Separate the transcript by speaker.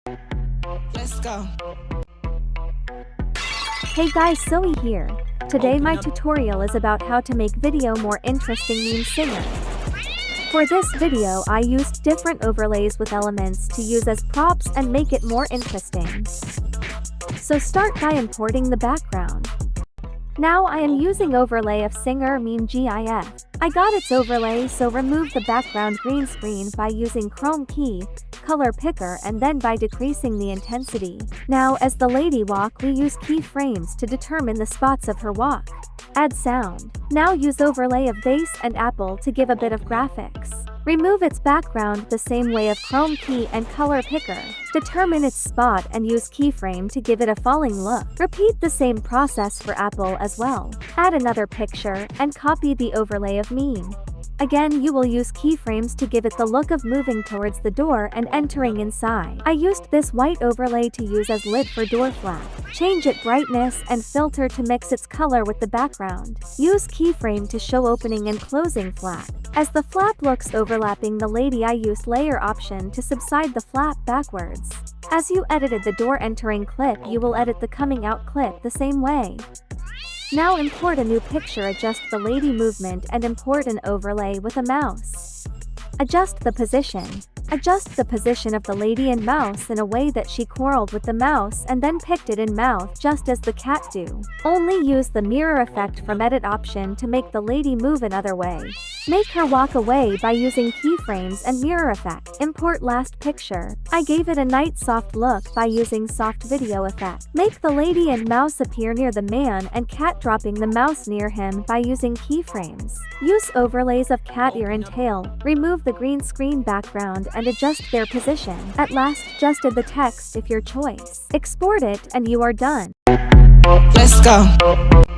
Speaker 1: Let's go.
Speaker 2: Hey guys, Zoe here. Today my tutorial is about how to make video more interesting meme singer. For this video I used different overlays with elements to use as props and make it more interesting. So start by importing the background. Now I am using overlay of singer meme GIF. I got its overlay, so remove the background green screen by using Chrome key, color picker, and then by decreasing the intensity. Now as the lady walk, we use keyframes to determine the spots of her walk. Add sound. Now use overlay of vase and apple to give a bit of graphics. Remove its background the same way of Chrome key and color picker. Determine its spot and use keyframe to give it a falling look. Repeat the same process for apple as well. Add another picture and copy the overlay of meme. Again, you will use keyframes to give it the look of moving towards the door and entering inside. I used this white overlay to use as lid for door flap. Change its brightness and filter to mix its color with the background. Use keyframe to show opening and closing flap. As the flap looks overlapping the lady, I used layer option to subside the flap backwards. As you edited the door entering clip, you will edit the coming out clip the same way. Now import a new picture, adjust the lady movement and import an overlay with a mouse. Adjust the position. Adjust the position of the lady and mouse in a way that she quarreled with the mouse and then picked it in mouth just as the cat do. Only use the mirror effect from edit option to make the lady move another way. Make her walk away by using keyframes and mirror effect. Import last picture. I gave it a night soft look by using soft video effect. Make the lady and mouse appear near the man and cat, dropping the mouse near him by using keyframes. Use overlays of cat ear and tail. Remove the green screen background and adjust their position. At last, just add the text if your choice. Export it and you are done.
Speaker 1: Let's go.